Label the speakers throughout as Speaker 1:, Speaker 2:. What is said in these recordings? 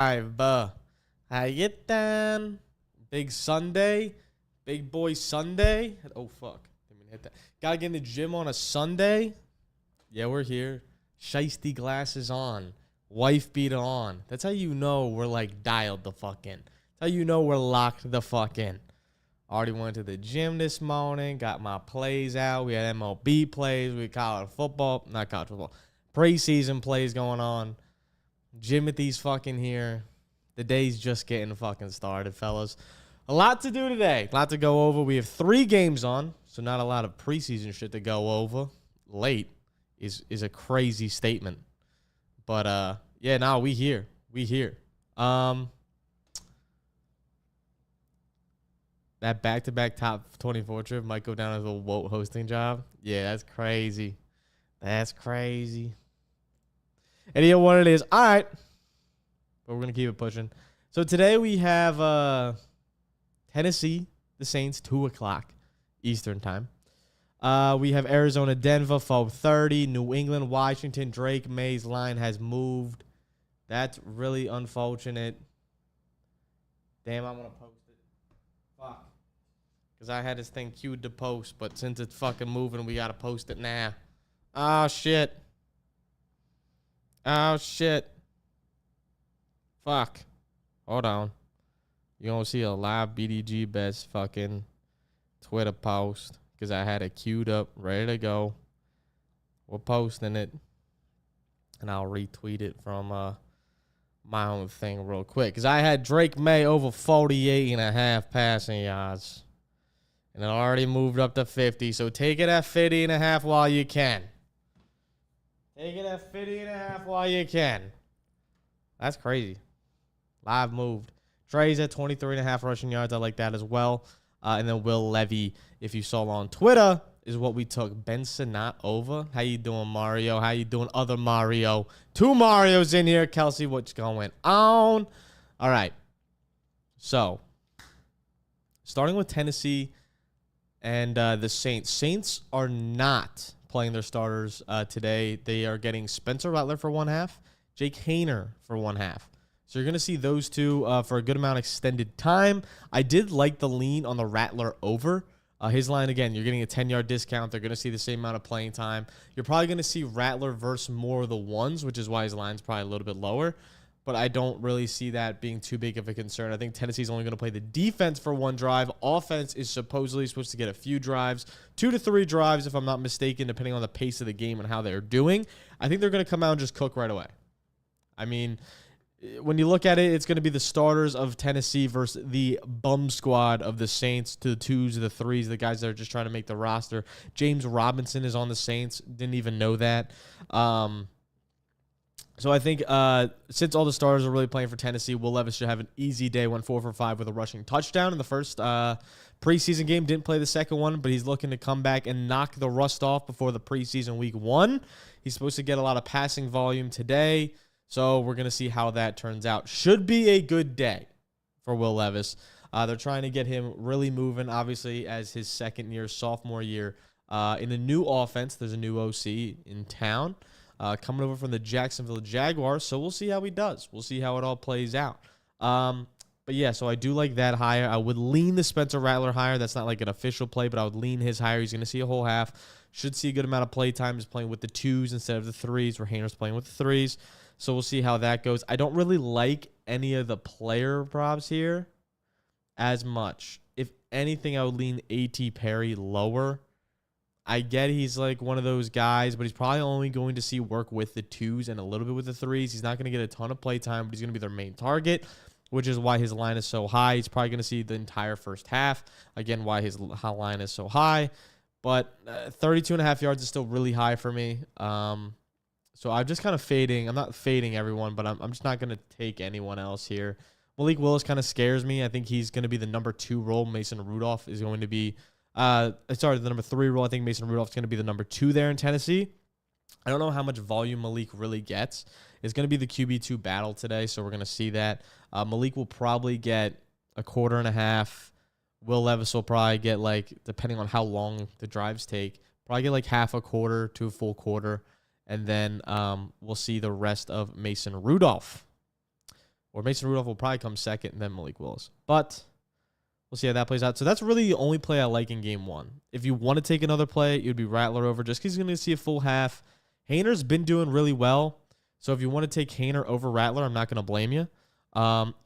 Speaker 1: Alright, buh. How you get down? Big Sunday. Big boy Sunday. Oh, fuck. Didn't mean to hit that. Gotta get in the gym on a Sunday. Yeah, we're here. Shiesty glasses on. Wife beater on. That's how you know we're, like, dialed the fuck in. That's how you know we're locked the fuck in. Already went to the gym this morning. Got my plays out. We had MLB plays. We had college football. Not college football. Preseason plays going on. Jimothy's fucking here. The day's just getting fucking started, fellas. A lot to do today. A lot to go over. We have 3 games on, so not a lot of preseason shit to go over. Late is a crazy statement. But, yeah, no, we here. We here. That back-to-back top 24 trip might go down as a Wolt hosting job. Yeah, that's crazy. That's crazy. And you know what it is. All right. But we're going to keep it pushing. So today we have Tennessee, the Saints, 2 o'clock Eastern time. We have Arizona, Denver, 4:30. New England, Washington, Drake May's line has moved. That's really unfortunate. Damn, I'm going to post it. Fuck. Because I had this thing queued to post, but since it's fucking moving, we got to post it now. Oh, shit. Oh, shit. Fuck. Hold on. You're going to see a live BDGEBets fucking Twitter post because I had it queued up, ready to go. We're posting it, and I'll retweet it from my own thing real quick because I had Drake May over 48.5 passing yards, and it already moved up to 50, so take it at 50.5 while you can. Take it at 50.5 while you can. That's crazy. Live moved. Trey's at 23.5 rushing yards. I like that as well. And then Will Levy, if you saw on Twitter, is what we took. Ben Sinnott over. How you doing, Mario? How you doing, other Mario? 2 Marios in here. Kelsey, what's going on? All right. So, starting with Tennessee and the Saints. Saints are not playing their starters today. They are getting Spencer Rattler for 1 half, Jake Haener for 1 half. So you're going to see those two for a good amount of extended time. I did like the lean on the Rattler over. His line, again, you're getting a 10-yard discount. They're going to see the same amount of playing time. You're probably going to see Rattler versus more of the ones, which is why his line's probably a little bit lower. But I don't really see that being too big of a concern. I think Tennessee's only going to play the defense for 1 drive. Offense is supposedly supposed to get a few drives, 2 to 3 drives, if I'm not mistaken, depending on the pace of the game and how they're doing. I think they're going to come out and just cook right away. I mean, when you look at it, it's going to be the starters of Tennessee versus the bum squad of the Saints, to the 2s, the 3s, the guys that are just trying to make the roster. James Robinson is on the Saints. Didn't even know that. So I think since all the starters are really playing for Tennessee, Will Levis should have an easy day. Went 4 for 5 with a rushing touchdown in the first preseason game. Didn't play the second one, but he's looking to come back and knock the rust off before the preseason week 1. He's supposed to get a lot of passing volume today. So we're going to see how that turns out. Should be a good day for Will Levis. They're trying to get him really moving, obviously, as his second year, sophomore year. In a new offense, there's a new OC in town coming over from the Jacksonville Jaguars. So we'll see how he does. We'll see how it all plays out. But, yeah, so I do like that higher. I would lean the Spencer Rattler higher. That's not like an official play, but I would lean his higher. He's going to see a whole half. Should see a good amount of play time. He's playing with the 2s instead of the 3s, where Haener's playing with the 3s. So we'll see how that goes. I don't really like any of the player props here as much. If anything, I would lean A.T. Perry lower. I get he's like one of those guys, but he's probably only going to see work with the 2s and a little bit with the 3s. He's not going to get a ton of play time, but he's going to be their main target, which is why his line is so high. He's probably going to see the entire first half. Again, why his line is so high. But 32.5 yards is still really high for me. So I'm just kind of fading. I'm not fading everyone, but I'm just not going to take anyone else here. Malik Willis kind of scares me. I think he's going to be the number 2 role. Mason Rudolph is going to be the number 3 role. I think Mason Rudolph is going to be the number 2 there in Tennessee. I don't know how much volume Malik really gets. It's going to be the QB2 battle today, so we're going to see that. Malik will probably get a 1.25. Will Levis will probably get, like, depending on how long the drives take, probably get like half a quarter to a full quarter. And then we'll see the rest of Mason Rudolph. Or Mason Rudolph will probably come second and then Malik Willis. But we'll see how that plays out. So that's really the only play I like in game one. If you want to take another play, it would be Rattler over just because he's going to see a full half. Hayner's been doing really well. So if you want to take Hayner over Rattler, I'm not going to blame you.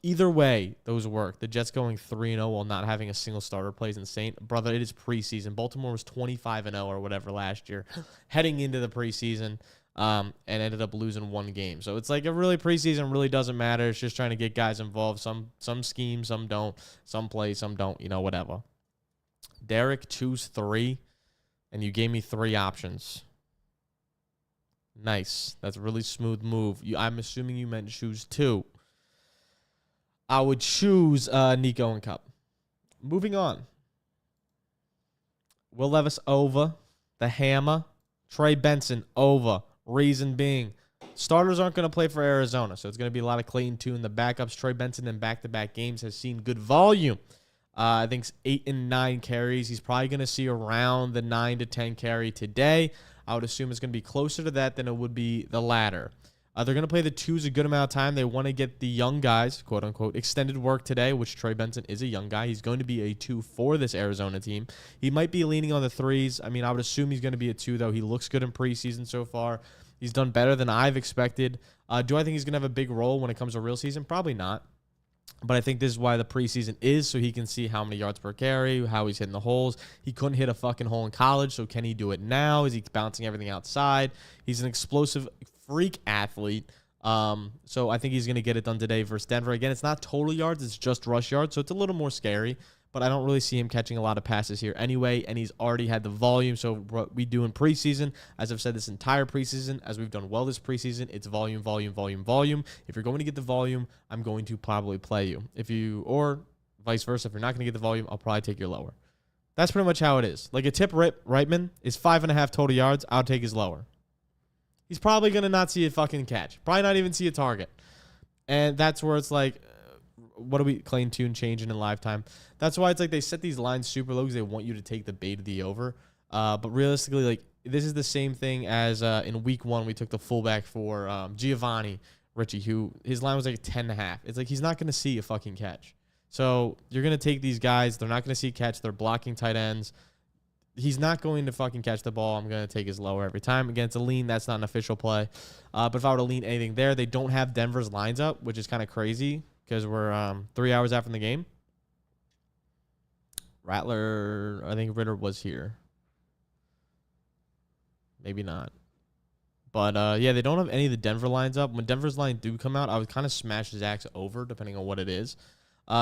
Speaker 1: Either way, those work. The Jets going 3-0 while not having a single starter play is insane. Brother, it is preseason. Baltimore was 25-0 or whatever last year heading into the preseason and ended up losing one game. So it's like a really preseason really doesn't matter. It's just trying to get guys involved. Some scheme, some don't. Some play, some don't. Whatever. Derek, choose 3, and you gave me 3 options. Nice. That's a really smooth move. I'm assuming you meant choose 2. I would choose Nico and Cup. Moving on. Will Levis over. The Hammer. Trey Benson over. Reason being, starters aren't going to play for Arizona, so it's going to be a lot of Clayton Tune. The backups, Trey Benson in back-to-back games has seen good volume. I think 8 and 9 carries. He's probably going to see around the 9 to 10 carry today. I would assume it's going to be closer to that than it would be the latter. They're going to play the 2s a good amount of time. They want to get the young guys, quote-unquote, extended work today, which Trey Benson is a young guy. He's going to be a 2 for this Arizona team. He might be leaning on the 3s. I mean, I would assume he's going to be a 2, though. He looks good in preseason so far. He's done better than I've expected. Do I think he's going to have a big role when it comes to real season? Probably not. But I think this is why the preseason is, so he can see how many yards per carry, how he's hitting the holes. He couldn't hit a fucking hole in college, so can he do it now? Is he bouncing everything outside? He's an explosive freak athlete. So I think he's going to get it done today versus Denver. Again, it's not total yards, it's just rush yards, so it's a little more scary. But I don't really see him catching a lot of passes here anyway, and he's already had the volume. So what we do in preseason, as I've said this entire preseason, as we've done well this preseason, it's volume, volume, volume, volume. If you're going to get the volume, I'm going to probably play you. Or vice versa, if you're not going to get the volume, I'll probably take your lower. That's pretty much how it is. Like a Tip Reitman is 5.5 total yards. I'll take his lower. He's probably going to not see a fucking catch. Probably not even see a target. And that's where it's like, what are we, Clayton Tune changing in live time? That's why it's like they set these lines super low because they want you to take the bait of the over. But realistically, like this is the same thing as in week 1, we took the fullback for Giovanni Richie, who his line was like 10.5. It's like he's not going to see a fucking catch. So you're going to take these guys. They're not going to see a catch. They're blocking tight ends. He's not going to fucking catch the ball. I'm going to take his lower every time. Against a lean, that's not an official play. But if I were to lean anything there, they don't have Denver's lines up, which is kind of crazy because we're 3 hours out from the game. Rattler, I think Ritter was here. Maybe not. But, yeah, they don't have any of the Denver lines up. When Denver's line do come out, I would kind of smash Zach's over, depending on what it is.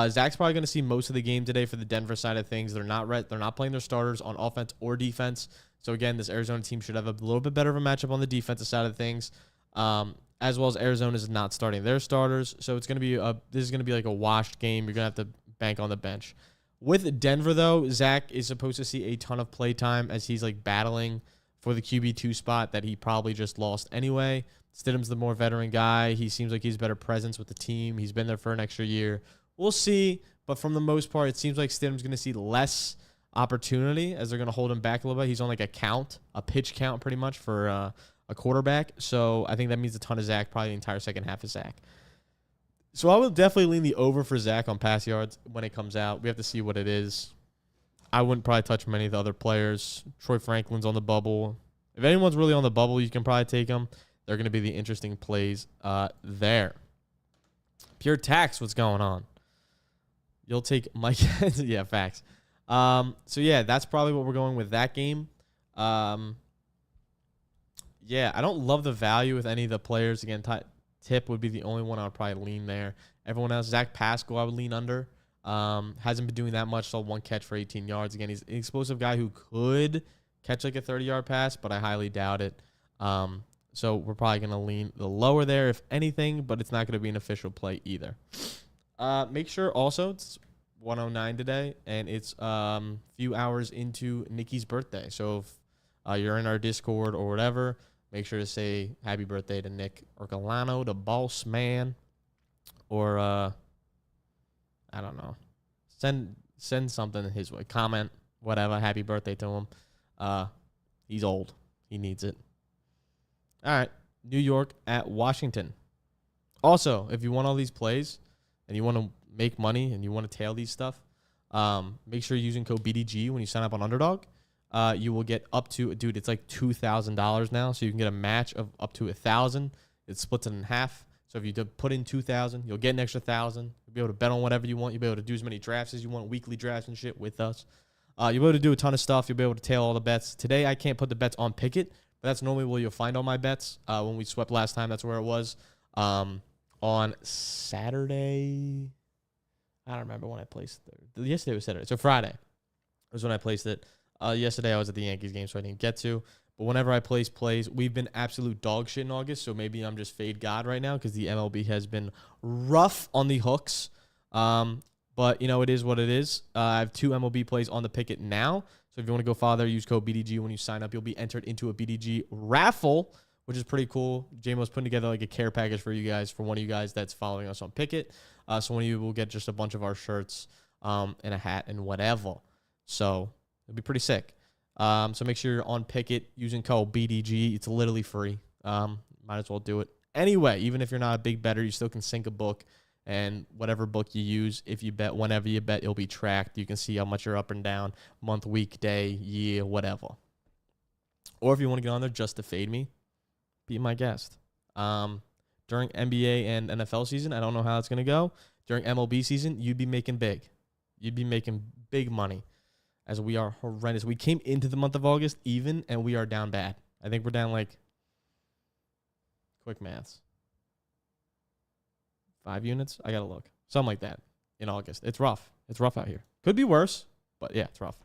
Speaker 1: Zach's probably going to see most of the game today for the Denver side of things. They're not playing their starters on offense or defense. So, again, this Arizona team should have a little bit better of a matchup on the defensive side of things, as well as Arizona is not starting their starters. So, it's going to be this is going to be like a washed game. You're going to have to bank on the bench. With Denver, though, Zach is supposed to see a ton of play time as he's like battling for the QB2 spot that he probably just lost anyway. Stidham's the more veteran guy. He seems like he's a better presence with the team. He's been there for an extra year. We'll see, but from the most part, it seems like Stidham's going to see less opportunity as they're going to hold him back a little bit. He's on like a pitch count pretty much for a quarterback. So I think that means a ton of Zach, probably the entire second half of Zach. So I will definitely lean the over for Zach on pass yards when it comes out. We have to see what it is. I wouldn't probably touch many of the other players. Troy Franklin's on the bubble. If anyone's really on the bubble, you can probably take them. They're going to be the interesting plays there. Pure Tax, what's going on? You'll take Mike. Yeah, facts. So, yeah, that's probably what we're going with that game. Yeah, I don't love the value with any of the players. Again, Tip would be the only one I would probably lean there. Everyone else, Zach Pascal, I would lean under. Hasn't been doing that much, so 1 catch for 18 yards. Again, he's an explosive guy who could catch like a 30-yard pass, but I highly doubt it. So we're probably going to lean the lower there, if anything, but it's not going to be an official play either. Make sure also it's 1:09 today, and it's a few hours into Nikki's birthday. So if you're in our Discord or whatever, make sure to say happy birthday to Nick Orcolano, the boss man, or I don't know, send something his way, comment, whatever. Happy birthday to him. He's old. He needs it. All right, New York at Washington. Also, if you want all these plays and you want to make money and you want to tail these stuff, make sure you're using code BDGE when you sign up on Underdog. You will get up to, dude, it's like $2,000 now. So you can get a match of up to $1,000. It splits it in half. So if you put in $2,000, you'll get an extra $1,000. You'll be able to bet on whatever you want. You'll be able to do as many drafts as you want, weekly drafts and shit with us. You'll be able to do a ton of stuff. You'll be able to tail all the bets. Today, I can't put the bets on Pickett, but that's normally where you'll find all my bets. When we swept last time, that's where it was. On Saturday, I don't remember when I placed it. Yesterday was Saturday. So Friday was when I placed it. Yesterday, I was at the Yankees game, so I didn't get to. But whenever I place plays, we've been absolute dog shit in August, so maybe I'm just fade God right now because the MLB has been rough on the hooks. But, you know, it is what it is. I have 2 MLB plays on the Pickett now. So if you want to go follow there, use code BDG when you sign up. You'll be entered into a BDG raffle, which is pretty cool. JMO's putting together like a care package for you guys, for one of you guys that's following us on Pickett. So one of you will get just a bunch of our shirts and a hat and whatever. So it'll be pretty sick. So make sure you're on Pickett using code BDG. It's literally free. Might as well do it. Anyway, even if you're not a big bettor, you still can sync a book. And whatever book you use, if you bet, whenever you bet, it'll be tracked. You can see how much you're up and down, month, week, day, year, whatever. Or if you want to get on there just to fade me, be my guest. During NBA and NFL season, I don't know how it's going to go. During MLB season, you'd be making big. You'd be making big money, as we are horrendous. We came into the month of August even, and we are down bad. I think we're down like, quick maths, 5 units? I got to look. Something like that in August. It's rough. It's rough out here. Could be worse, but yeah, it's rough.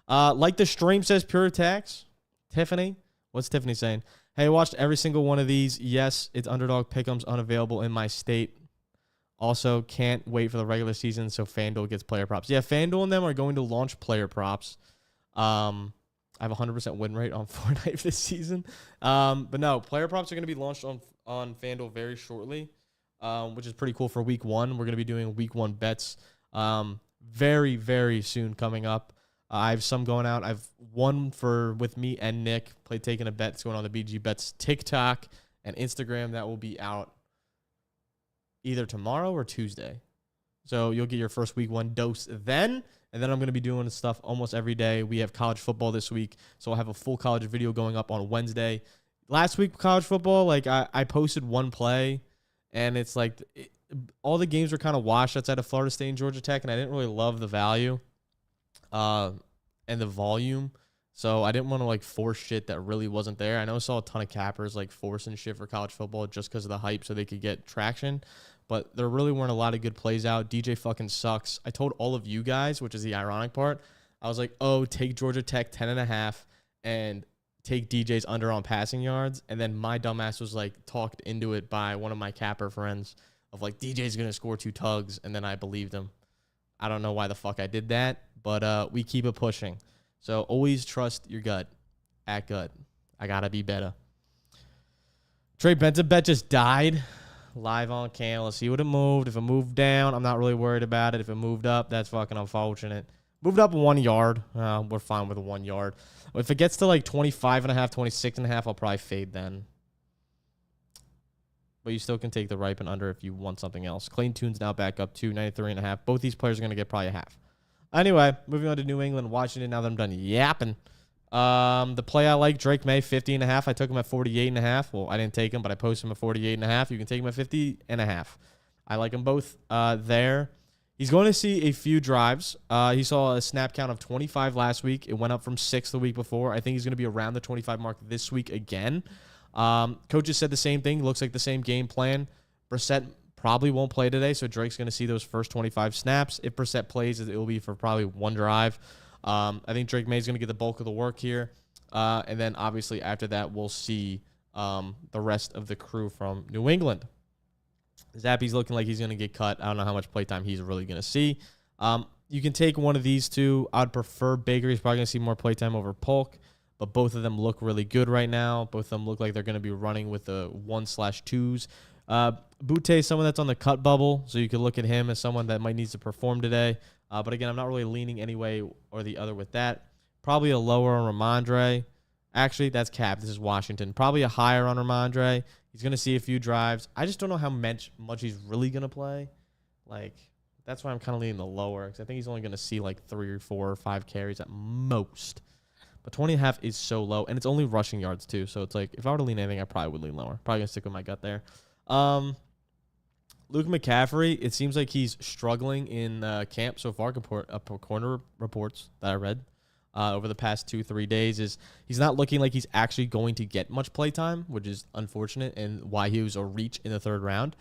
Speaker 1: Like the stream says, pure tax. Tiffany. What's Tiffany saying? Hey, I watched every single one of these. Yes, it's Underdog Pick'ems unavailable in my state. Also, can't wait for the regular season so FanDuel gets player props. Yeah, FanDuel and them are going to launch player props. I have a 100% win rate on Fortnite this season. But no, player props are going to be launched on FanDuel very shortly. Which is pretty cool for week 1. We're going to be doing week 1 bets very, very soon coming up. I have some going out. I've one with me and Nick, taking a bet. It's going on the BDGEBets TikTok and Instagram. That will be out either tomorrow or Tuesday. So you'll get your first week 1 dose then. And then I'm going to be doing stuff almost every day. We have college football this week. So I'll have a full college video going up on Wednesday. Last week, college football, like I posted one play. And it's like all the games were kind of washed outside of Florida State and Georgia Tech, and I didn't really love the value and the volume. So I didn't want to like force shit that really wasn't there. I know I saw a ton of cappers like forcing shit for college football just because of the hype so they could get traction. But there really weren't a lot of good plays out. DJ fucking sucks. I told all of you guys, which is the ironic part, I was like, oh, take Georgia Tech 10.5 and take DJ's under on passing yards, and then my dumbass was like talked into it by one of my capper friends of like DJ's gonna score 2 tugs, and then I believed him. I don't know why the fuck I did that, but we keep it pushing. So always trust your gut. At gut, I gotta be better. Trey Benson bet just died live on cam. Let's see what it moved. If it moved down, I'm not really worried about it. If it moved up, that's fucking unfortunate. Moved up 1 yard. We're fine with a 1 yard. If it gets to like 25.5, 26.5, I'll probably fade then. But you still can take the ripe and under if you want something else. Clayton Tune's now back up to 93.5. Both these players are going to get probably a half. Anyway, moving on to New England, Washington. Now that I'm done yapping. The play I like, Drake May, 50.5. I took him at 48.5. Well, I didn't take him, but I posted him at 48.5. You can take him at 50.5. I like them both there. He's going to see a few drives. He saw a snap count of 25 last week. It went up from 6 the week before. I think he's going to be around the 25 mark this week again. Coaches said the same thing. Looks like the same game plan. Brissett probably won't play today, so Drake's going to see those first 25 snaps. If Brissett plays, it will be for probably 1 drive. I think Drake May is going to get the bulk of the work here. And then, obviously, after that, we'll see the rest of the crew from New England. Zappy's looking like he's going to get cut. I don't know how much playtime he's really going to see. You can take one of these two. I'd prefer Baker. He's probably going to see more playtime over Polk, but both of them look really good right now. Both of them look like they're going to be running with the 1/2s. Butte is someone that's on the cut bubble, so you could look at him as someone that might need to perform today. But again, I'm not really leaning any way or the other with that. Probably a lower on Ramondre. Actually, that's cap. This is Washington. Probably a higher on Ramondre. He's going to see a few drives. I just don't know how much he's really going to play. Like, that's why I'm kind of leaning the lower, because I think he's only going to see like 3 or 4 or 5 carries at most. But 20.5 is so low, and it's only rushing yards too. So it's like, if I were to lean anything, I probably would lean lower. Probably going to stick with my gut there. Luke McCaffrey, it seems like he's struggling in camp so far. Corner reports that I read over the past 2-3 days is he's not looking like he's actually going to get much play time, which is unfortunate, and why he was a reach in the 3rd round.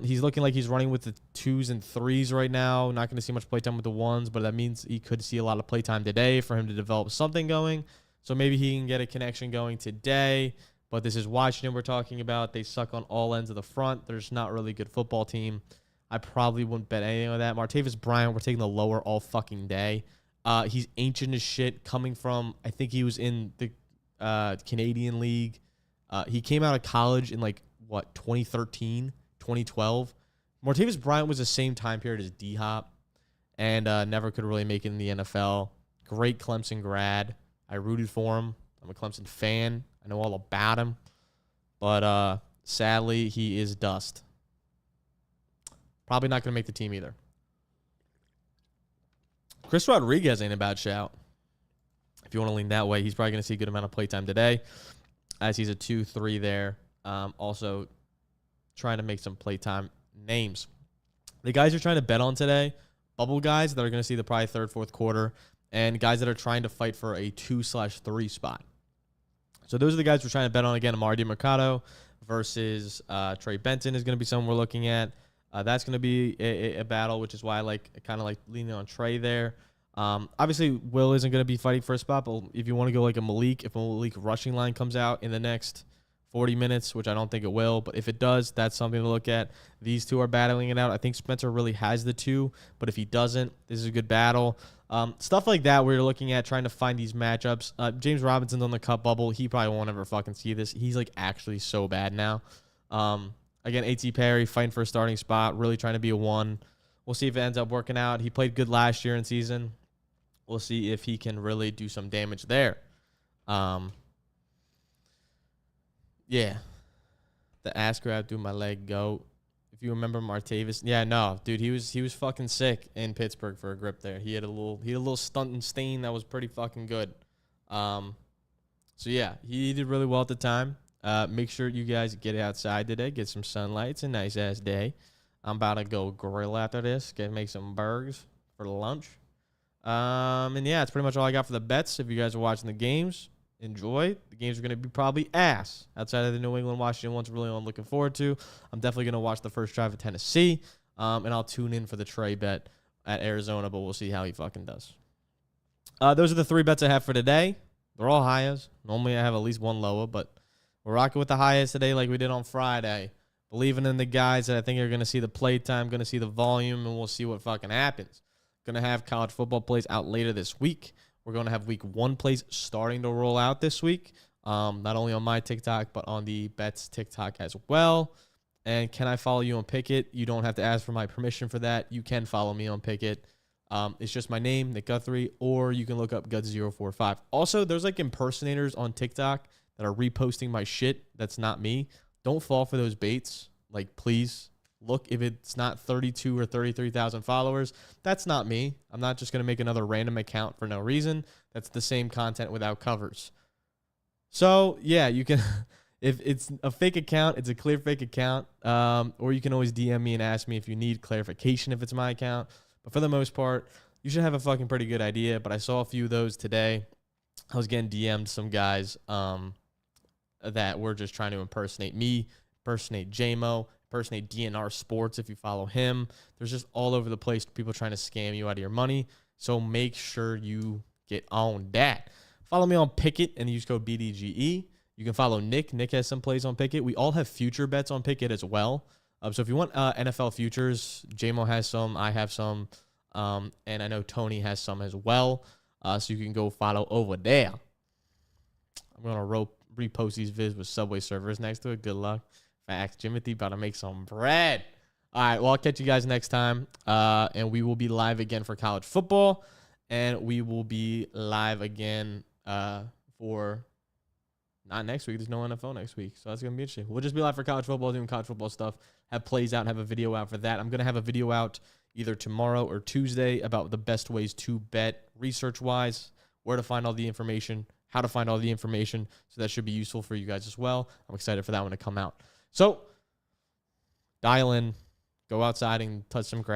Speaker 1: He's looking like he's running with the 2s and 3s right now. Not going to see much playtime with the 1s, but that means he could see a lot of playtime today for him to develop something going. So maybe he can get a connection going today. But this is Washington we're talking about. They suck on all ends of the front. There's not really a good football team. I probably wouldn't bet anything on that. Martavis Bryant, we're taking the lower all fucking day. He's ancient as shit, coming from, I think he was in the Canadian League. He came out of college in 2013. 2012. Martavis Bryant was the same time period as D-Hop and never could really make it in the NFL. Great Clemson grad. I rooted for him. I'm a Clemson fan. I know all about him. But sadly, he is dust. Probably not going to make the team either. Chris Rodriguez ain't a bad shout. If you want to lean that way, he's probably going to see a good amount of playtime today, as he's a 2-3 there. Also, trying to make some playtime names. The guys you're trying to bet on today, bubble guys that are going to see the probably 3rd, 4th quarter, and guys that are trying to fight for a 2/3 spot. So those are the guys we're trying to bet on. Again, Amari Mercado versus Trey Benton is going to be someone we're looking at. That's going to be a battle, which is why I kind of like leaning on Trey there. Obviously, Will isn't going to be fighting for a spot, but if you want to go like a Malik, if a Malik rushing line comes out in the next 40 minutes, which I don't think it will, but if it does, that's something to look at. These two are battling it out. I think Spencer really has the 2, but if he doesn't, this is a good battle. Stuff like that where you're looking at trying to find these matchups. James Robinson's on the cut bubble. He probably won't ever fucking see this. He's actually so bad now. Again, A.T. Perry fighting for a starting spot, really trying to be a 1. We'll see if it ends up working out. He played good last year in season. We'll see if he can really do some damage there. Yeah. The ass grab through my leg goat. If you remember Martavis. Yeah, no, dude, he was fucking sick in Pittsburgh for a grip there. He had a little stunt and stain that was pretty fucking good. So yeah, he did really well at the time. Make sure you guys get outside today, get some sunlight. It's a nice ass day. I'm about to go grill after this, make some burgers for lunch. And yeah, that's pretty much all I got for the bets. If you guys are watching the games, enjoy. The games are going to be probably ass outside of the New England-Washington ones. Really I'm looking forward to. I'm definitely going to watch the first drive of Tennessee, and I'll tune in for the Trey bet at Arizona, but we'll see how he fucking does. Those are the 3 bets I have for today. They're all highs. Normally I have at least one lower, but we're rocking with the highest today like we did on Friday. Believing in the guys that I think are going to see the play time, going to see the volume, and we'll see what fucking happens. Going to have college football plays out later this week. We're going to have week 1 plays starting to roll out this week, not only on my TikTok, but on the Bets TikTok as well. And can I follow you on Pickett? You don't have to ask for my permission for that. You can follow me on Pickett. It's just my name, Nick Guthrie, or you can look up Guts045. Also, there's impersonators on TikTok that are reposting my shit. That's not me. Don't fall for those baits. Please. Look, if it's not 32 or 33,000 followers, that's not me. I'm not just going to make another random account for no reason. That's the same content without covers. So, yeah, you can, if it's a fake account, it's a clear fake account. Or you can always DM me and ask me if you need clarification if it's my account. But for the most part, you should have a fucking pretty good idea. But I saw a few of those today. I was getting DM'd some guys that were just trying to impersonate me, impersonate JMO, impersonate DNR Sports if you follow him. There's just all over the place people trying to scam you out of your money. So make sure you get on that. Follow me on Pickett and use code BDGE. You can follow Nick. Nick has some plays on Pickett. We all have future bets on Pickett as well. So if you want NFL futures, JMO has some. I have some. And I know Tony has some as well. So you can go follow over there. I'm going to repost these vids with Subway servers next to it. Good luck. Facts. Jimothy about to make some bread. All right. Well, I'll catch you guys next time. And we will be live again for college football. And we will be live again for not next week. There's no NFL next week. So that's going to be interesting. We'll just be live for college football, doing college football stuff, have plays out, have a video out for that. I'm going to have a video out either tomorrow or Tuesday about the best ways to bet research-wise, where to find all the information, how to find all the information. So that should be useful for you guys as well. I'm excited for that one to come out. So dial in, go outside and touch some grass.